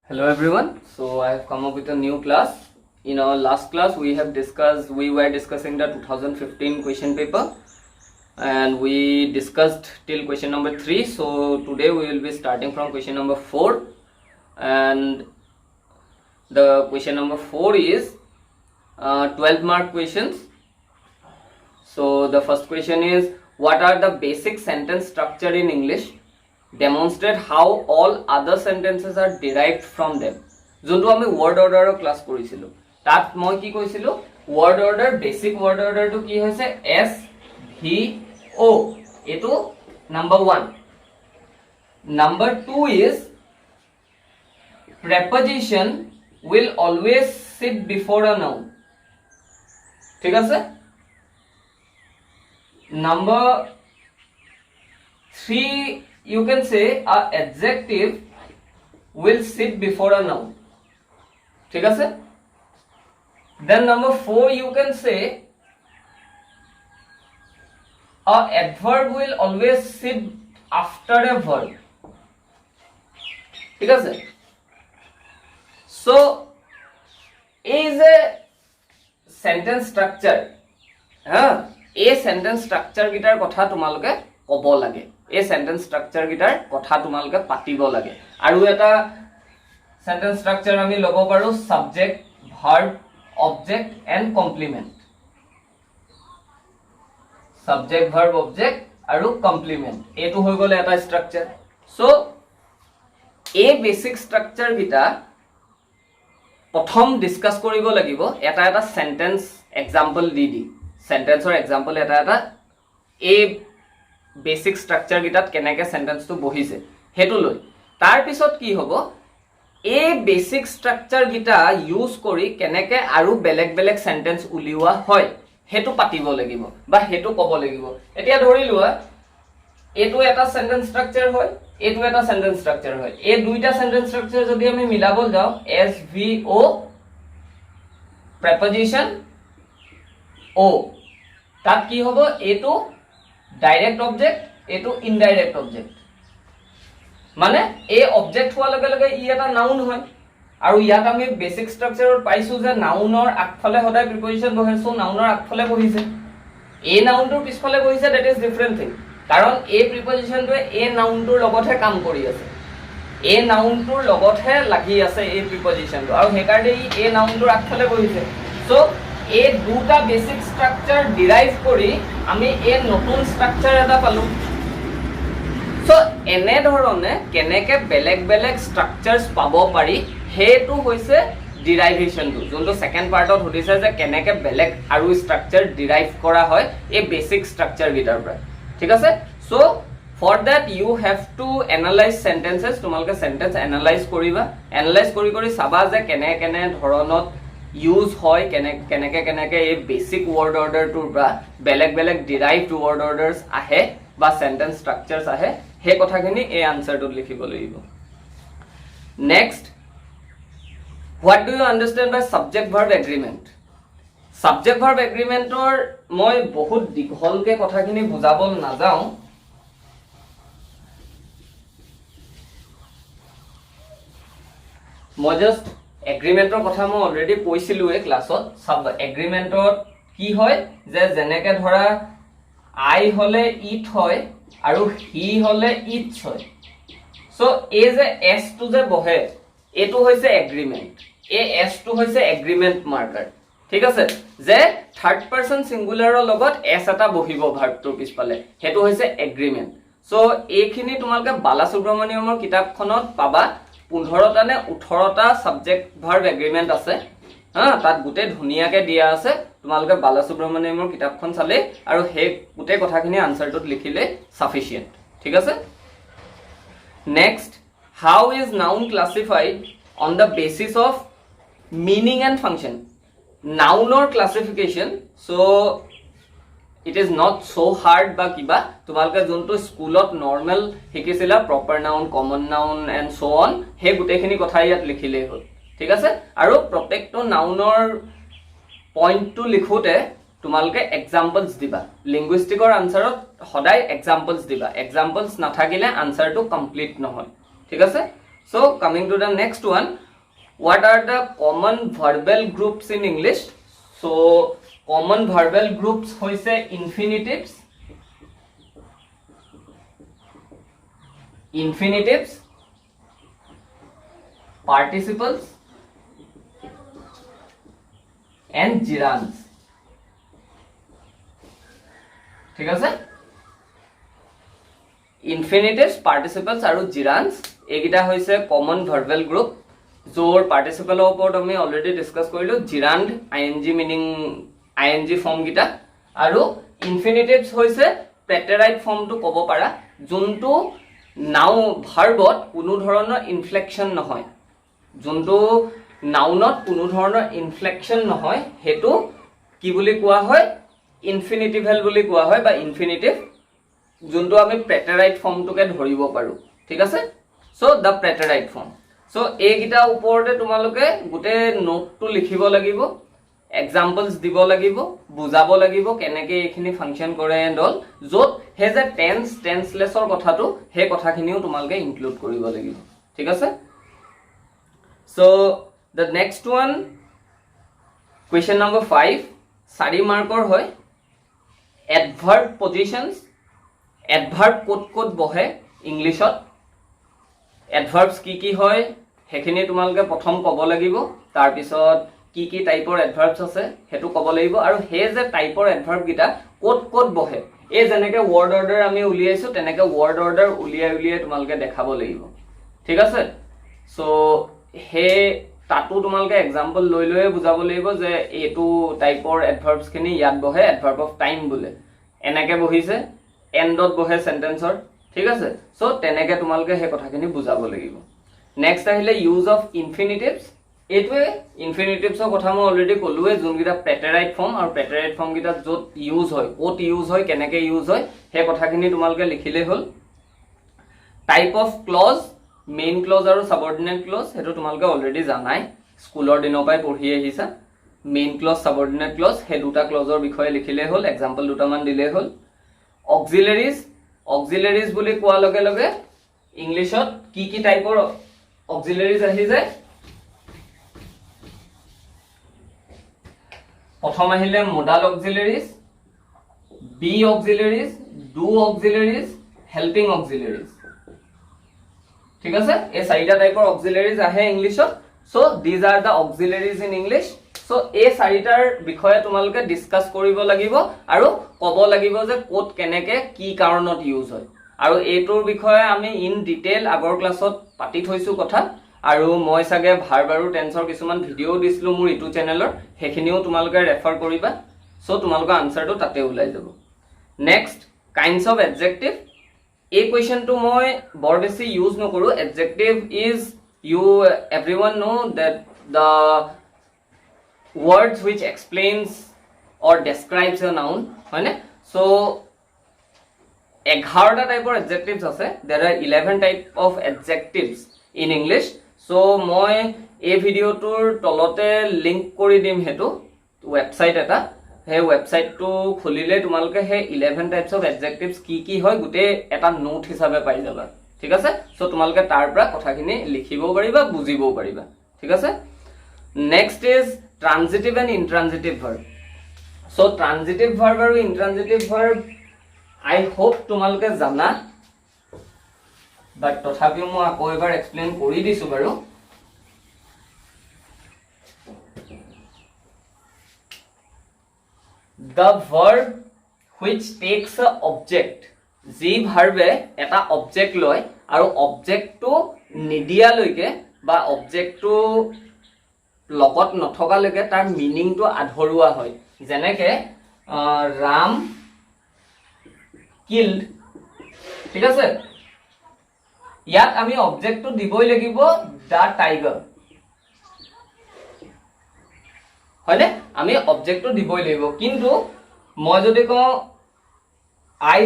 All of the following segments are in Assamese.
Hello everyone. So I have come up with a new class. In our last class we were discussing the 2015 question paper and we discussed till question number 3. So today we will be starting from question number 4, and the question number 4 is 12 mark questions. So the first question is, what are the basic sentence structure in English? Demonstrate how all other sentences are derived from them. যোনটো আমি word order ক্লাস কৰিছিলো তাত মই কি কৈছিলো word order basic word order টো কি হৈছে S V O এটো number 1. Number 2 is preposition will always sit before a noun. ঠিক আছে. Number 3, you can say a adjective will sit before a noun. ঠিক আছে. Then number 4, you can say a adverb will always sit after a verb. ঠিক আছে. So is a sentence structure. এই sentence structure গিটাৰ কথা তোমালোকে ক'ব লাগে, এই sentence structure গিটাৰ কথা তোমালোকে পাতিব লাগে। আৰু এটা sentence structure আমি ল'ব পাৰো subject, verb, object and complement. Subject, verb, object আৰু complement এইটো হৈ গ'লে এটা structure. So এই basic structure গিটা প্ৰথম ডিসকাস কৰিব লাগিব এটা এটা sentence example the sentence or example এটা এই basic structure গিটাত কেনেকে sentence টো বহিছে হেতু লৈ তাৰ পিছত কি হ'ব এই basic structure গিটা ইউজ কৰি কেনেকে আৰু বেলেগ বেলেগ sentence উলিওৱা হয় হেতু পাতিব লাগিব বা হেতু ক'ব লাগিব। এতিয়া ধৰি লোৱা এটো এটা sentence structure হয়, এটো এটা sentence structure হয়। এই দুইটা sentence structure যদি আমি মিলাব যাও S V O preposition O তাত কি হ'ব এটো ডাইরেক্ট অবজেক্ট এটো ইনডাইরেক্ট অবজেক্ট মানে এই অবজেক্ট হোৱা লগে লগে ই এটা নাউন হয় আৰু ইয়াত আমি বেসিক স্ট্ৰাকচাৰত পাইছো যে নাউনৰ আগফালে সদায় প্ৰিপজিশন বহে। সো নাউনৰ আগফালে বহিছে এই নাউনটোৰ পিছফালে বহিছে, দ্যাট ইজ ডিফাৰেন্ট থিং, কাৰণ এই প্ৰিপজিশনটোৱে এই নাউনটোৰ লগতহে কাম কৰি আছে, এই নাউনটোৰ লগতহে লাগি আছে এই প্ৰিপজিশনটো আৰু হেকাৰণে ই এই নাউনটোৰ আগফালে বহিছে। সো এই দুটা বেসিক স্ট্ৰাকচাৰ ডিৰাইভ কৰি আমি এই নতুন স্ট্ৰাকচাৰ এটা পালো। সো এনে ধৰণে কেনেকে বেলেগ বেলেগ স্ট্ৰাকচাৰস পাব পাৰি হেতু হৈছে ডিৰাইভেশনটো, যোনটো সেকেন্ড পাৰ্টত হদিছে যে কেনেকে বেলেগ আৰু স্ট্ৰাকচাৰ ডিৰাইভ কৰা হয় এই বেসিক স্ট্ৰাকচাৰ গিটাৰ পৰা। ঠিক আছে। So for that you have to analyze sentences. তোমালোকে sentence analyze কৰিবা, analyze কৰি কৰি চাবা যে কেনে কেনে ধৰণত ইউজ হয়, কেনেকে কেনেকে এই বেসিক ওয়াৰ্ড অৰ্ডাৰ টুৰ পৰা বেলেগ বেলেগ ডিৰাইভড ওয়াৰ্ড অৰ্ডাৰস আহে বা সেন্টেন্স স্ট্ৰাকচাৰস আহে হে কথাখিনি এই আনসাৰটো লিখিব লাগিব। Next, what do you understand by subject verb agreement? Subject verb এগ্ৰিমেন্টৰ মই বহুত দীঘলকে কথাখিনি বুজাব নাযাও, মই জাস্ট এগ্ৰিমেন্টৰ কথা মই অলৰেডি কৈছিলো এই ক্লাছত। সাব এগ্ৰিমেন্টত কি হয় যে যেনেকে ধৰা আই হলে ইট হয় আৰু হি হলে ইটস হয়। সো এই যে এস টু যে বহে এটো হৈছে এগ্ৰিমেন্ট, এই এস টু হৈছে এগ্ৰিমেন্ট মাৰ্কাৰ। ঠিক আছে, যে থাৰ্ড পাৰসন সিঙ্গুলাৰৰ লগত এস এটা বহিব ভাৰ্বটোৰ পিছফালে হেতু হৈছে এগ্ৰিমেন্ট। সো এইখিনি তোমালোকে বালাসুব্ৰমণিয়মৰ কিতাপখনত পাবা 15টা নে 18টা সাবজেক্ট ভাৰ্ব এগ্ৰিমেন্ট আছে। তাত গুটে ধুনিয়াকে দিয়া আছে, তোমালোকে বালাসুব্ৰমণিয়মৰ কিতাপখন চালে আৰু হে গুটে কথাখিনি আনসারটোত লিখিলে সাফিসিয়েন্ট। ঠিক আছে। Next, how is noun classified on the basis of meaning and function? নাউনৰ classification, so it is not so hard বা কিবা তোমালোকে যোনটো স্কুলত নরমাল শিকিছিলা proper noun, common noun and so on হে গুটেখিনি কথা ইয়াত লিখিলেই হ'ল। ঠিক আছে। আৰু প্ৰত্যেকটো নাউনৰ পইণ্টটো লিখোতে তোমালোকে এক্সাম্পলস দিবা, লিঙ্গুইষ্টিকৰ আনসাৰত সদায় এক্সাম্পলস দিবা, এক্সাম্পলস নাথাকিলে আনসাৰটো কমপ্লিট নহয়। ঠিক আছে। So coming to the next one, what are the common verbal groups in English? So common verbal groups hoise infinitives, participles and gerunds. ঠিক আছে, ইনফিনিটিভস, পাৰ্টিচিপলছ আৰু জিৰান্স এইকেইটা হৈছে কমন ভাৰ্বেল গ্ৰুপ, য'ৰ পাৰ্টিচিপলৰ ওপৰত আমি অলৰেডি ডিছকাছ কৰিলোঁ, জিৰান্ড আইএনজি মিনিং আইএনজি ফৰ্মকেইটা, আৰু ইনফিনিটিভস হৈছে প্ৰেটেৰাইট ফৰ্মটো ক'ব পাৰা, যোনটো নাও ভাৰ্বত কোনো ধৰণৰ ইনফ্লেকশ্যন নহয়, যোনটো নাউনত কোনো ধৰণৰ ইনফ্লেকশ্যন নহয়, সেইটো কি বুলি কোৱা হয়, ইনফিনিটিভেল বুলি কোৱা হয় বা ইনফিনিটিভ, যোনটো আমি প্ৰেটেৰাইট ফৰ্মটোকে ধৰিব পাৰোঁ। ঠিক আছে, চ' দ্য প্ৰেটেৰাইট ফৰ্ম। চ' এইকেইটা ওপৰতে তোমালোকে গোটেই নোটটো লিখিব লাগিব, এক্সাম্পলছ দিব লাগিব, বুজাব লাগিব কেনেকৈ এইখিনি ফাংচন কৰে এণ্ড অল, য'ত সেই যে টেন্সলেছৰ কথাটো সেই কথাখিনিও তোমালোকে ইনক্লুড কৰিব লাগিব। ঠিক আছে, so' the next one, question number 5, 4 মাৰ্কৰ হয়। এডভাৰ্ব পজিশ্যনছ, এডভাৰ্ব ক'ত বহে ইংলিছত, এডভাৰ্বছ কি হয় সেইখিনি তোমালোকে প্ৰথম ক'ব লাগিব, তাৰপিছত কি টাইপৰ এডভাৰ্বছ আছে সেইটো ক'ব লাগিব, আৰু সেই যে টাইপৰ এডভাৰ্বকেইটা ক'ত বহে, এই যেনেকৈ ৱৰ্ড অৰ্ডাৰ আমি উলিয়াইছোঁ তেনেকৈ ৱৰ্ড অৰ্ডাৰ উলিয়াই তোমালোকে দেখাব লাগিব। ঠিক আছে, চ' সেই তাতো তোমালোকে এক্সাম্পল লৈয়ে বুজাব লাগিব যে এইটো টাইপৰ এডভাৰ্বছখিনি ইয়াত বহে, এডভাৰ্ব অফ টাইম বোলে এনেকৈ বহিছে, এণ্ডত বহে চেণ্টেন্সৰ। ঠিক আছে, চ' তেনেকৈ তোমালোকে সেই কথাখিনি বুজাব লাগিব। নেক্সট আহিলে ইউজ অফ ইনফিনিটিভছ, এইটোৱে ইনফিনিটিভছৰ কথা মই অলৰেডি ক'লোৱে, যোনকেইটা প্ৰেটেৰাইট ফৰ্ম, আৰু প্ৰেটেৰাইট ফৰ্মকেইটা য'ত ইউজ হয়, ক'ত ইউজ হয়, কেনেকৈ ইউজ হয়, সেই কথাখিনি তোমালোকে লিখিলেই হ'ল। Type of clause, main clause আৰু ছাবঅৰ্ডিনেট ক্লজ, সেইটো তোমালোকে অলৰেডি জানাই, স্কুলৰ দিনৰ পৰাই পঢ়ি আহিছা। মেইন ক্লজ, ছাবঅৰ্ডিনেট ক্লজ, সেই দুটা ক্লজৰ বিষয়ে লিখিলেই হ'ল, এক্সাম্পল দুটামান দিলেই হ'ল। অক্সিলেৰিজ, অক্সিলেৰিজ বুলি কোৱাৰ লগে লগে ইংলিছত কি টাইপৰ অক্সিলেৰিজ আহি যায়, প্ৰথম আহিলে modal auxiliaries, be auxiliaries, do auxiliaries, helping auxiliaries. ঠিক আছে, এই 4টা টাইপৰ অক্সিলেৰিজ আহে ইংলিছত। So' these are the auxiliaries in English. চ' এই 4টাৰ বিষয়ে তোমালোকে ডিছকাছ কৰিব লাগিব আৰু ক'ব লাগিব যে ক'ত কেনেকৈ কি কাৰণত ইউজ হয়, আৰু এইটোৰ বিষয়ে আমি ইন ডিটেইল আগৰ ক্লাছত পাতি থৈছোঁ কথা, আৰু মই চাগে ভাৰ্ব আৰু টেন্সৰ কিছুমান ভিডিঅ' দিছিলোঁ মোৰ ইটো চেনেলৰ, সেইখিনিও তোমালোকে ৰেফাৰ কৰিবা। চ' তোমালোকৰ আনচাৰটো তাতে ওলাই যাব। নেক্সট, কাইণ্ডছ অফ এডজেক্টিভ, এই কুৱেশ্যনটো মই বৰ বেছি ইউজ নকৰোঁ। Adjective is you everyone know that the words which explains or describes a noun, হয়নে? So 11টা টাইপৰ adjectives আছে, there are 11 type of adjectives in English. So মই এই ভিডিঅ'টোৰ তলতে লিংক কৰি দিম, সেইটো ৱেবছাইট এটা, সেই ৱেবছাইটটো খুলিলে তোমালোকে সেই 11 টাইপছ অফ এডজেক্টিভছ কি হয় গোটেই এটা নোট হিচাপে পাই যাবা। ঠিক আছে, চ' তোমালোকে তাৰ পৰা কথাখিনি লিখিবও পাৰিবা, বুজিবও পাৰিবা। ঠিক আছে, next is transitive and intransitive verb. So' transitive verb আৰু ইনট্ৰানজিটিভ ভাৰ্ব আই হোপ তোমালোকে জানা, বাট তথাপিও মই আকৌ এবাৰ এক্সপ্লেইন কৰি দিছোঁ বাৰু। The verb which takes a object, যি ভাৰ্বে এটা অবজেক্ট লয় আৰু অবজেক্টটো নিদিয়ালৈকে বা অবজেক্টটো লগত নথকালৈকে তাৰ মিনিংটো আধৰুৱা হয়। যেনেকে ৰাম কিল্ড, ঠিক আছে, ইয়াত আমি অবজেক্টটো দিবই লাগিব দ্য টাইগাৰ, হয়নে? আমি অবজেক্টটো দিবই লাগিব, কিন্তু মই যদি কওঁ আই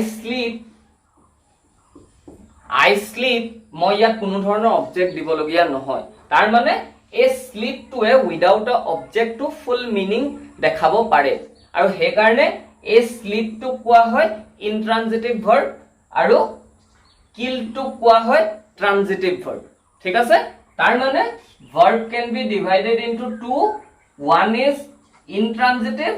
স্লিপ, মই ইয়াত কোনো ধৰণৰ অবজেক্ট দিবলগীয়া নহয়। তাৰ মানে এই স্লিপটোৱে উইদাউট আ অবজেক্টটো ফুল মিনিং দেখাব পাৰে, আৰু সেইকাৰণে এই স্লিপটো কোৱা হয় ইনট্ৰানজিটিভ ভাৰ্ব আৰু কিলটো কোৱা হয় ট্ৰানজিটিভ ভাৰ্ব। ঠিক আছে তাৰ মানে verb can be divided into two. One is intransitive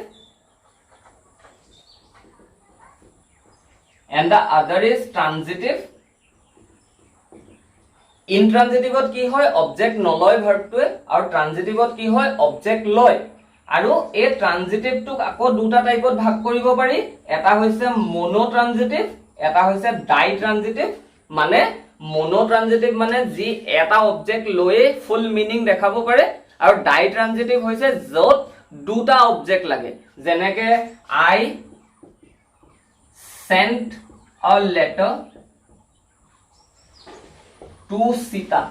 and the other is transitive. Intransitive কি হয় object নলয় verb টোৱে আৰু transitive কি হয় object লয় আৰু এই transitive টোক আকৌ দুটা টাইপত ভাগ কৰিব পাৰি এটা হৈছে monotransitive এটা হৈছে ditransitive মানে monotransitive মানে যি এটা object লয়ে full meaning দেখাব পাৰে আৰু ditransitive হৈছে যত দুটা object লাগে যেনেকে I sent a letter to Sita.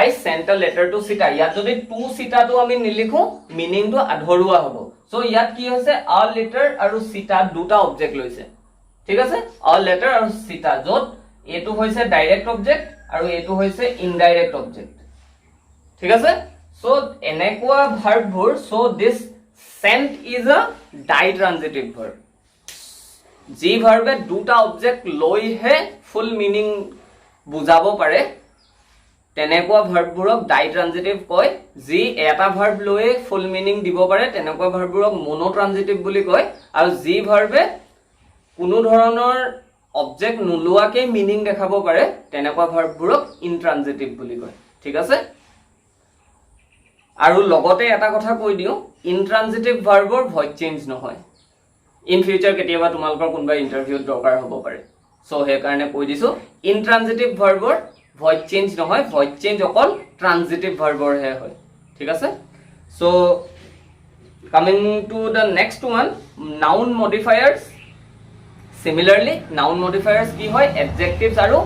I sent a letter to Sita. ইয়াত যদি to Sita তো আমি নিলিখো meaning তো আধৰুৱা হ'ব সো ইয়াত কি হৈছে a letter আৰু Sita দুটা object লৈছে ঠিক আছে a letter আৰু Sita যত এটো হৈছে ডাইৰেক্ট object আৰু এটো হৈছে ইনডাইৰেক্ট object ঠিক আছে সো এনেকুৱা verb বোৰ so this sent is a ditransitive verb যি verb দুটা object লৈহে full meaning বুজাব পাৰে তেনেকুৱা verb বোৰক ditransitive কয় যি এটা verb লৈ full meaning দিব পাৰে তেনেকুৱা verb বোৰক monotransitive বুলি কয় আৰু যি verb কোনো ধৰণৰ object নোলোৱাকে meaning দেখাব পাৰে তেনেকুৱা verb বোৰক intransitive বুলি কয় ঠিক আছে আৰু লগতে এটা কথা কৈ দিও intransitive verb ৰ voice change নহয় in future কেতিয়াবা তোমালোকৰ কোনবা ইন্টাৰভিউত দৰকাৰ হ'ব পাৰে সো হে কাৰণে কৈ দিছো intransitive verb ৰ voice change নহয় voice change অকল transitive verb ৰ হে হয় ঠিক আছে so coming to the next one noun modifiers similarly noun modifiers কি হয় adjectives আৰু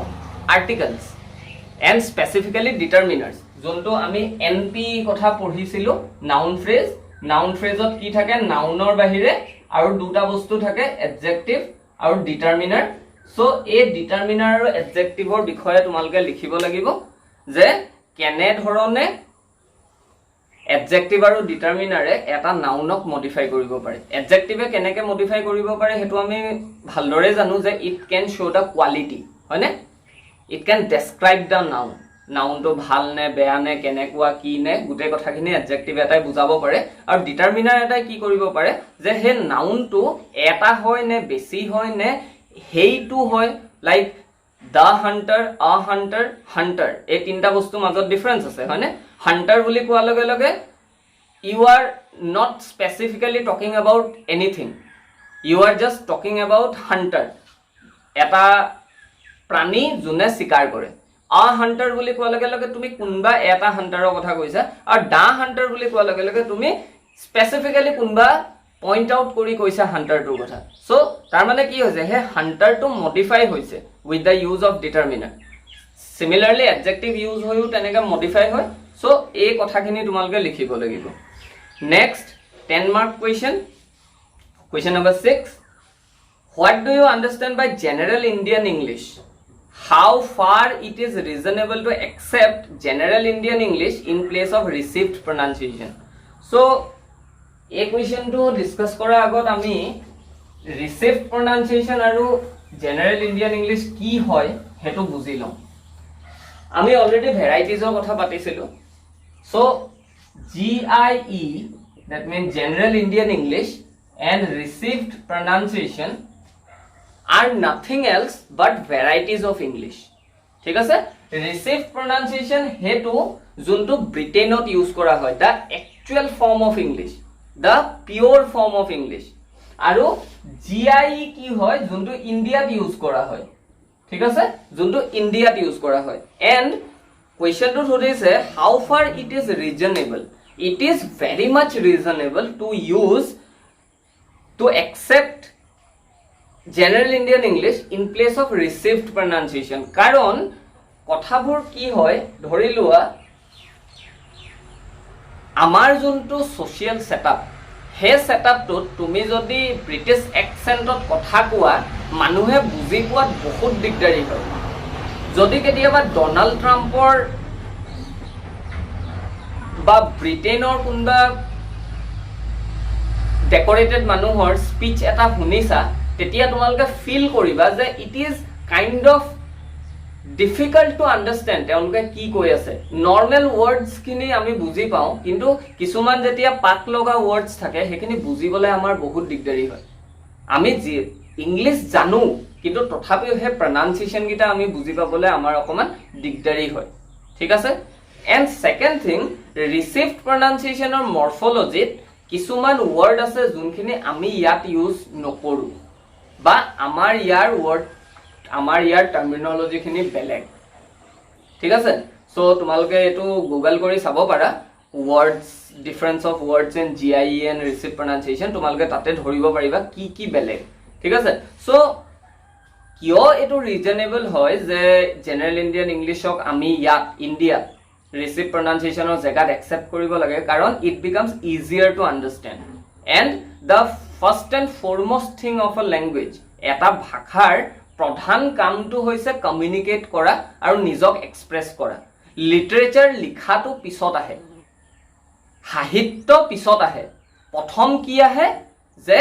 articles and specifically determiners যোনটো আমি np কথা পঢ়িছিলো noun phrase ত কি থাকে nounৰ বাহিৰে আৰু দুটা বস্তু থাকে adjective আৰু determiner সো এই determiner আৰু adjective ৰ বিষয়ে তোমালকে লিখিব লাগিব যে কেনে ধৰণে adjective আৰু determiner এটা nounক modify কৰিব পাৰে adjective কেনেকে modify কৰিব পাৰে হেতু আমি ভালদৰে জানো যে it can show the quality হয়নে it can describe the noun তো ভাল নে বেয়া নে কেনেকুৱা কি নে গুটে কথাখিনি adjective এটাই বুজাব পাৰে আৰু determiner এটাই কি কৰিব পাৰে যে হে noun তো এটা হয় নে বেছি হয় নে হেইটো হয় like the hunter a hunter এই তিনটা বস্তু মাজত ডিফারেন্স আছে হয়নে hunter বুলি কোৱা লগে লগে you are not specifically talking about anything you are just talking about hunter এটা প্ৰাণী যোনে শিকাৰ কৰে a hunter বুলি কোৱা লগে লগে তুমি কোনবা এটা হান্টাৰৰ কথা কৈছা আৰু da hunter বুলি কোৱা লগে লগে তুমি স্পেসিফিক্যালি কোনবা পয়েন্ট আউট কৰি কৈছা হান্টাৰ টোৰ কথা সো তাৰ মানে কি হৈছে হে হান্টাৰ টো মডিফাই হৈছে with the use of determiner similarly adjective use হৈও তেনেকা মডিফাই হয় সো এই কথাখিনি তোমালকে লিখিব লাগিব next 10 mark question number 6 what do you understand by general Indian English how far it is reasonable to accept general Indian English in place of received pronunciation so এই কোৱেশ্চনটো ডিসকাস কৰা আগত আমি ৰিসিভড প্ৰনাউন্সিয়েশন আৰু জেনাৰেল ইন্ডিয়ান ইংলিশ কি হয় হেতু বুজি লম আমি অলৰেডি ভ্যাৰাইটিজৰ কথা পাতিছিলো so GIE that means general Indian English and received pronunciation are nothing else but varieties of English ঠিক আছে received pronunciation হেতু যোনটো ব্ৰিটেইনত ইউজ কৰা হয় দা actual form of English the pure form of English আৰু GIE কি হয় যোনটো ইন্ডিয়াত ইউজ কৰা হয় ঠিক আছে যোনটো ইন্ডিয়াত ইউজ কৰা হয় and question to সুধিছে how far it is reasonable it is very much reasonable to use to accept general Indian English in place of received pronunciation কাৰণ কথাবোৰ কি হয় ধৰি লোৱা আমাৰ যোনটো সোশ্যাল সেটআপ হে সেটআপটোত তুমি যদি ব্ৰিটিশ অ্যাকসেন্টত কথা কোৱা মানুহে বুজি পোৱাত বহুত দিগদাৰি হয় যদি কেতিয়াবা ডোনাল্ড ট্ৰাম্পৰ বা ব্ৰিটেইনৰ কোনবা ডেকোৰেটেড মানুহৰ স্পিচ এটা শুনিছা তেতিয়া তোমালকে ফিল কৰিবা যে it is kind of difficult to understand তেওঁলোকে কি কৈ আছে নৰ্মেল ৱৰ্ডছখিনি আমি বুজি পাওঁ কিন্তু কিছুমান যেতিয়া পাক লগা ৱৰ্ডছ থাকে সেইখিনি বুজিবলৈ আমাৰ বহুত দিগদাৰি হয় আমি ইংলিছ জানো কিন্তু তথাপিও সেই প্ৰনাউন্সিয়েশ্যন কিটা আমি বুজি পাবলৈ আমাৰ অকমান দিগদাৰি হয় ঠিক আছে এণ্ড সেকেন্ড থিং ৰিচিভড প্ৰনাউন্সিয়েশ্যনৰ মৰ্ফলজিত কিছুমান ৱৰ্ড আছে যোনখিনি আমি ইয়াত ইউজ নকৰো বা আমাৰ ইয়াৰ টাৰ্মিনলজিখিনি বেলেগ ঠিক আছে সো তোমালোকে এটো গুগল কৰি চাব পাৰা words difference of words in GIE and received pronunciation তোমালোকে তাতে ধৰিব পাৰিবা কি কি বেলেগ ঠিক আছে সো কিয় এটো ৰিজনেবল হয় যে জেনাৰেল ইণ্ডিয়ান ইংলিশক আমি ইয়াত ইণ্ডিয়া ৰিচিভ প্ৰনাউন্সিয়েশ্যনৰ জেগাত একসেপ্ট কৰিব লাগে কাৰণ it becomes easier to understand and the first and foremost thing of a language এটা ভাষাৰ প্ৰধান কামটো হৈছে কমিউনিকেট কৰা আৰু নিজক এক্সপ্ৰেছ কৰা লিটাৰেচাৰ লিখাটো পিছত আহে সাহিত্য পিছত আহে প্ৰথম কি আহে যে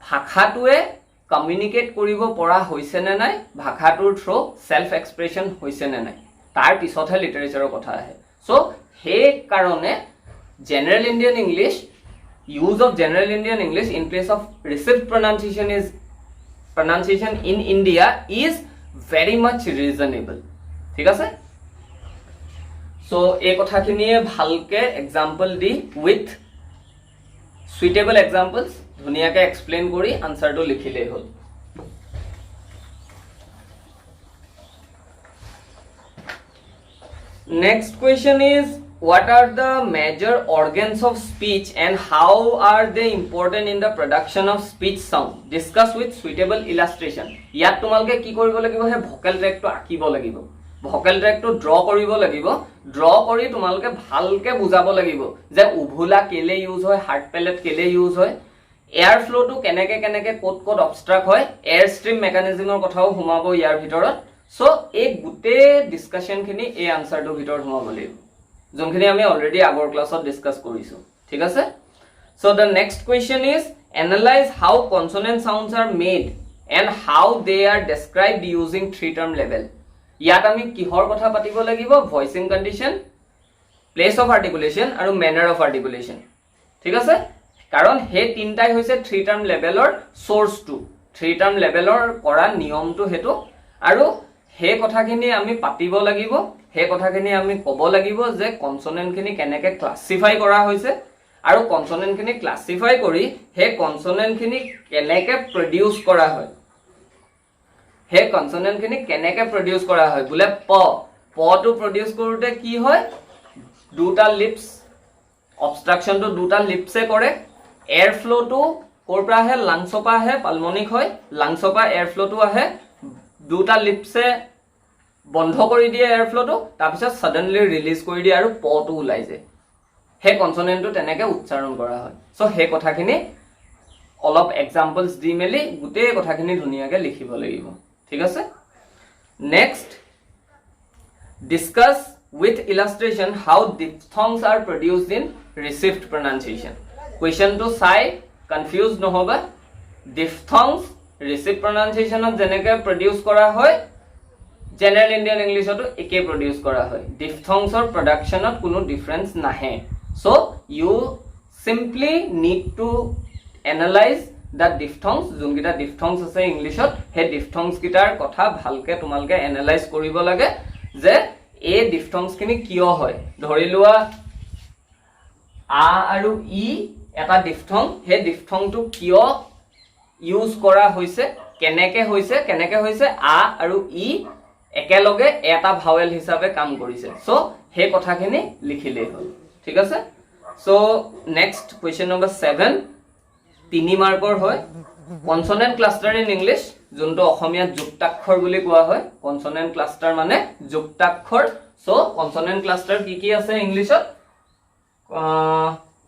ভাষাটোৱে কমিউনিকেট কৰিব পৰা হৈছে নে নাই ভাষাটোৰ থ্ৰু সেলফ এক্সপ্ৰেছন হৈছে নে নাই তাৰ পিছতহে লিটাৰেচাৰৰ কথা আহে সো হে কাৰণে general Indian English use of general Indian English in place of received pronunciation in India is very much reasonable ঠিক আছে so এই কথাখিনিয়ে ভালকে এক্সাম্পল দি with suitable examples ধুনিয়াকে এক্সপ্লেইন কৰি আনসাৰটো লিখিলেই হ'ল next question is what are the major organs of speech and how are they important in the production of speech sound discuss with suitable illustration ইয়াত তোমালকে কি কৰিব লাগিব হে ভোকাল ট্ৰেকটো আকিব লাগিব ভোকাল ট্ৰেকটো ড্ৰ কৰিব লাগিব ড্ৰ কৰি তোমালকে ভালকে বুজাব লাগিব যে উভুলা কেলে ইউজ হয় হাৰ্ট পেলেট কেলে ইউজ হয় এয়াৰ ফ্লোটো কেনেকে কোড অবস্ট্ৰাক্ট হয় এয়াৰ ষ্ট্ৰীম মেকানিজমৰ কথাও হুমাব ইয়াৰ ভিতৰত সো এই গুটে ডিসকাশনখিনি এই আনসাৰটো ভিতৰত হুমাব লাগিব যোনখিনি আমি অলৰেডি আগৰ ক্লাছত ডিসকাস কৰিছো ঠিক আছে so the next question is analyze how consonant sounds are made and how they are described using three term level ইয়াত আমি কিহৰ কথা পাতিব লাগিব ভয়েসিং কন্ডিশন প্লেস অফ আৰ্টিকুলেশন আৰু ম্যানাৰ অফ আৰ্টিকুলেশন ঠিক আছে কাৰণ হে তিনটাই হৈছে থ্ৰী টাৰ্ম লেভেলৰ সোৰ্সটো থ্ৰী টাৰ্ম লেভেলৰ কৰা নিয়মটো হেতু আৰু হে কথাখিনি আমি পাতিব লাগিব হে কথাখিনি আমি ক'ব লাগিব যে কনসনেন্টখিনি কেনেকে ক্লাসিফাই কৰা হৈছে আৰু কনসনেন্টখিনি ক্লাসিফাই কৰি হে কনসনেন্টখিনি কেনেকে প্ৰডিউস কৰা হয় হে কনসনেন্টখিনি কেনেকে প্ৰডিউস কৰা হয় বুলে পটো প্ৰডিউস কৰোতে কি হয় দুটা লিপস অবস্ট্ৰাকশনটো দুটা লিপসে কৰে এয়াৰ ফ্লোটো কৰপৰা আহে লাংছপা আহে পালমনিক হয় লাংছপা এয়াৰ ফ্লোটো আহে দুটা লিপসে বন্ধ কৰি দিয়ে এয়াৰ ফ্লোটো তাৰপিছত সডনলি ৰিলিজ কৰি দিয়ে আৰু পটো ওলাই যায় হে কনসনেন্টটো তেনেকে উচ্চাৰণ কৰা হয় সো হে কথাখিনি অলপ এক্সাম্পলস দি মেলি গুটে কথাখিনি ধুনিয়াকে লিখিব লাগিব ঠিক আছে next discuss with illustration how diphthongs are produced in received pronunciation question to sai confused no hoba diphthongs received pronunciation of jeneke produce kora hoy general indian english to eke produce kora hoy diphthongs or production of kuno difference nahe so you simply need to analyze the diphthongs jungita diphthongs ase english ot he diphthongs kitar kotha bhalke tumalke analyze koribo lage যে এই ডিফথংস খিনি কিয় হয় ধৰি লোৱা আ আৰু ই এটা ডিফথং হে ডিফথংটো কিয় ইউজ কৰা হৈছে কেনেকে হৈছে আ আৰু ই একেলগে এটা ভাৱেল হিচাপে কাম কৰিছে সো হে কথাখিনি লিখিলেই হ'ল ঠিক আছে সো নেক্সট কোৱেশ্চন নম্বৰ 7 তিনি মাৰ্কৰ হয় কনসনেন্ট ক্লাস্টাৰ ইন ইংলিশ যোনটো অসমীয়া যুক্তাক্ষৰ বুলি কোৱা হয় কনসনেন্ট ক্লাস্টাৰ মানে যুক্তাক্ষৰ সো কনসনেন্ট ক্লাস্টাৰ কি আছে ইংলিশত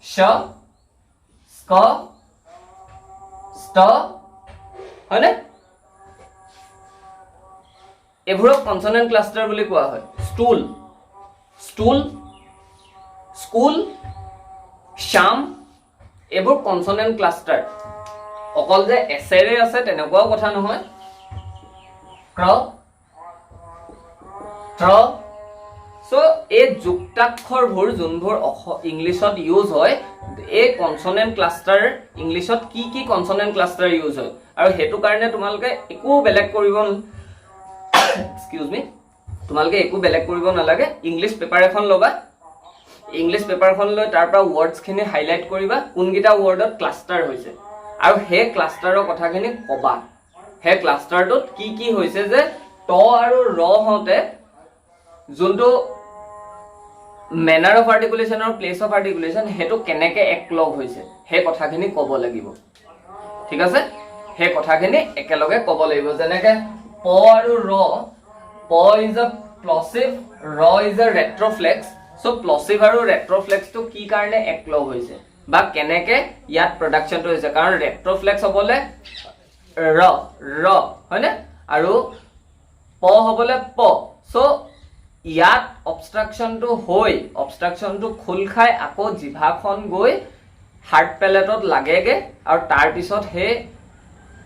শ স্ক ষ্ট হয়নে এবোৰক কনসনেন্ট ক্লাস্টাৰ বুলি কোৱা হয় স্টুল স্কুল শাম এবোৰ কনসনেন্ট ক্লাস্টাৰ অকল যে এছেৰে আছে তেনেকুৱাও কথা নহয় ক্ৰ ট্ৰ সো এই যুক্তাক্ষৰবোৰ যোনবোৰ ইংলিছত ইউজ হয় এই কনসনেন্ট ক্লাষ্টাৰ ইংলিছত কি কনসনেন্ট ক্লাষ্টাৰ ইউজ হয় আৰু হেতু কাৰণে তোমালোকে একো বেলেগ কৰিব এক্সকিউজ মি তোমালোকে একো বেলেগ কৰিব নালাগে ইংলিশ পেপাৰ এখন লবা ইংলিশ পেপাৰখন লৈ তাৰ পৰা ওয়াৰ্ডছ খিনি হাইলাইট কৰিবা কোনগিটা ওয়াৰ্ডত ক্লাষ্টাৰ হৈছে আৰু হে ক্লাষ্টাৰৰ কথাখিনি কবা হে ক্লাষ্টাৰটোত কি হৈছে যে ট আৰু ৰ হতে যোনটো মেনাৰ অফ আৰ্টিকুলেশ্যন আৰু প্লেস অফ আৰ্টিকুলেশ্যন হেতু কেনেকে একলগ হৈছে হে কথাখিনি কব লাগিব ঠিক আছে হে কথাখিনি একেলগে কব লাগিব যেনেকে প আৰু ৰ প ইজ আ প্লচিভ ৰ ইজ আ ৰেট্ৰফ্লেক্স সো প্লচিভ আৰু ৰেট্ৰফ্লেক্সটো কি কাৰণে একলগ হৈছে বা কেনেকে ইয়াত প্ৰডাকশনটো হৈছে কাৰণ ৰেট্ৰফ্লেক্স হবলে ৰ হয়নে আৰু প হবলে প সো ইয়াত অবষ্ট্ৰাকশনটো হৈ অবষ্ট্ৰাকশনটো খুল খাই আকৌ জিভাখন গৈ হাৰ্ট পেলেটত লাগেগে আৰু তাৰ পিছত হে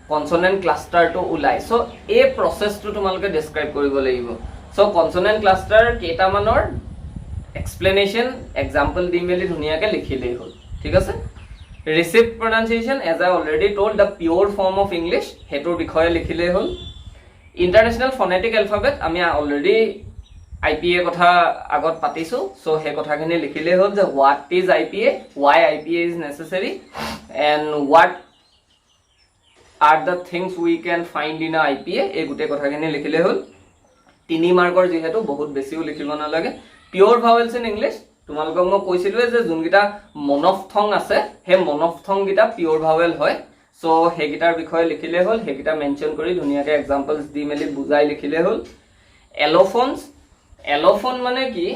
কনসনেন্ট ক্লাষ্টাৰটো ওলাই সো এই প্ৰসেসটো তোমালোকে ডেসক্ৰাইব কৰিব লাগিব সো কনসনেন্ট ক্লাষ্টাৰ কেইটামানৰ explanation example di meli dhuniyake likhile hol thik ase received pronunciation as I already told the pure form of English hetur bikhoye likhile hol international phonetic alphabet ami already IPA kotha agot patisu so he kotha khini likhile hol je what is IPA why IPA is necessary and what are the things we can find in a IPA e gute kotha khini likhile hol 3 markor jehetu bahut besiu likhibo na lage Pure vowels in English তোমালোকক মই কৈছিলো যে যোনগিটা মনফথং আছে হে মনফথং গিটা পিওর ভাৱেল হয় সো হেগিটাৰ বিষয়ে লিখিলে হল হেগিটা মেনশন কৰি ধুনিয়াকে এক্সাম্পলস দি মেলি বুজাই লিখিলে হল এলোফোনস এলোফোন মানে কি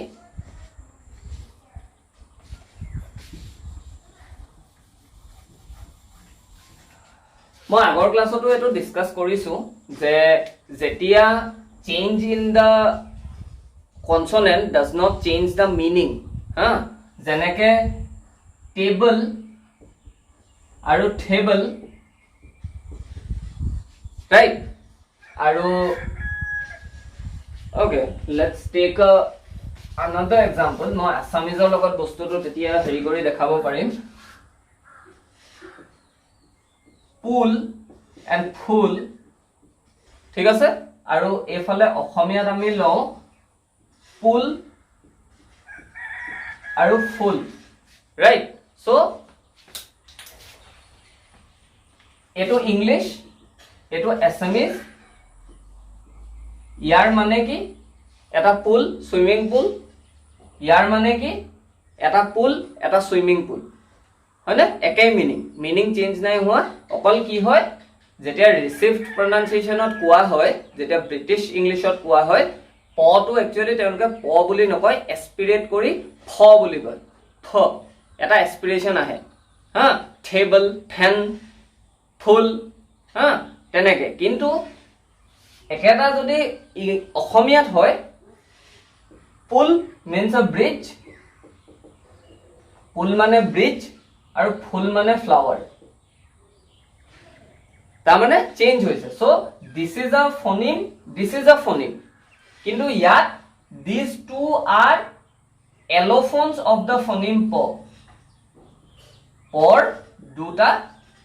মই আগৰ ক্লাছতো এটো ডিসকাস কৰিছো যে যেতিয়া change in the consonant does not change the meaning যেনেকে table আৰু table right আৰু okay let's take another example মই আসামিজৰ লগত বস্তুটো তেতিয়া হেৰি কৰি দেখাব পাৰিম pool and full ঠিক আছে আৰু এফালে অসমীয়াত আমি লওঁ pool আৰু full right so eto English eto Assamese ইয়াৰ মানে কি এটা pool swimming pool ইয়াৰ মানে কি এটা pool এটা swimming pool হয়নে একেই meaning চেঞ্জ নাই হোৱা অকল কি হয় যেতিয়া received pronunciationত কোৱা হয় যেতিয়া ব্ৰিটিছ ইংলিশত কোৱা হয় পটো একচুয়ালি তেওঁলোকে প বুলি নকয় এস্পিৰেট কৰি ফ বুলি কয় ফ এটা এস্পিৰেশন আহে টেবল ফেন ফুল তেনেকে কিন্তু একেটা যদি অসমীয়াত হয় পুল means a bridge পুল মানে ব্ৰিজ আৰু ফুল মানে ফ্লাৱাৰ তাৰ মানে চেঞ্জ হৈছে so this is a phoneme কিন্তু ইয়াত these two are allophones of the phoneme po or দুটা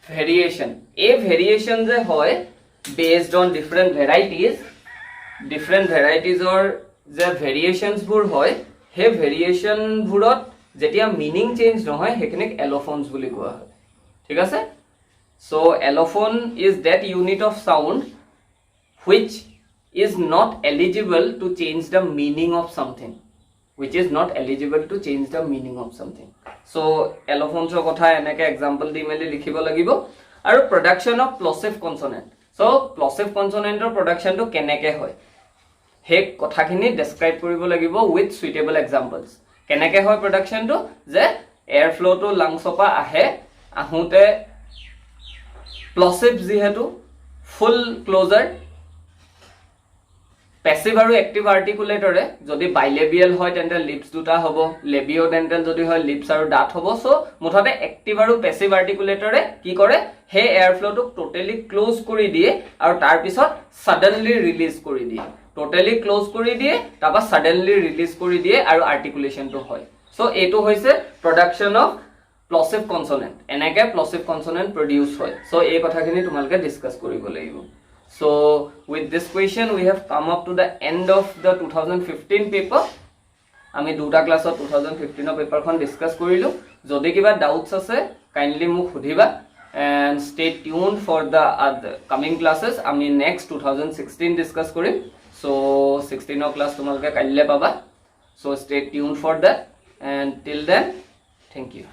variation a variation যে হয় based on different varieties or যে variations বোৰ হয় হে variation বোৰত যেতিয়া meaning change নহয় হেকিনিক allophones বুলি কোৱা হয় ঠিক আছে so allophone is that unit of sound which is not eligible to change the meaning of something so allophones kotha enake example di meli likhibo lagibo aru production of plosive consonant so plosive consonant or production to keneke hoy he kotha khini describe koribo lagibo with suitable examples keneke hoy production to je air flow to lungs opa ahe ahute plosive jihetu full closure Passive আৰু active articulator যদি bilabial হয় তেন্তে lips দুটা হ'ব labiodental যদি হয় lips আৰু দাঁত হ'ব সো মুঠতে active আৰু passive articulator কি কৰে হে air flow টো totally close কৰি দিয়ে আৰু তাৰ পিছত suddenly release কৰি দিয়ে টোটালি ক্লোজ কৰি দিয়ে তাৰপা সাডেনলি ৰিলিজ কৰি দিয়ে আৰু আৰ্টিকুলেশনটো হয় সো এটো হৈছে প্ৰডাকশন অফ প্লচিভ কনসোনেন্ট এনেকে প্লচিভ কনসোনেন্ট প্ৰডিউস হয় সো এই কথাখিনি তোমালকে ডিসকাস কৰিব লাগিব so with this question we have come up to the end of the 2015 paper আমি দুটা ক্লাসত 2015 ৰ পেপাৰখন ডিসকাস কৰিলো যদি কিবা ডাউটস আছে কাইন্ডলি মোক সুধিবা and stay tuned for the coming classes আমি next 2016 discuss কৰিম so 16 class তোমালকে কাইলে পাবা so stay tuned for that and till then thank you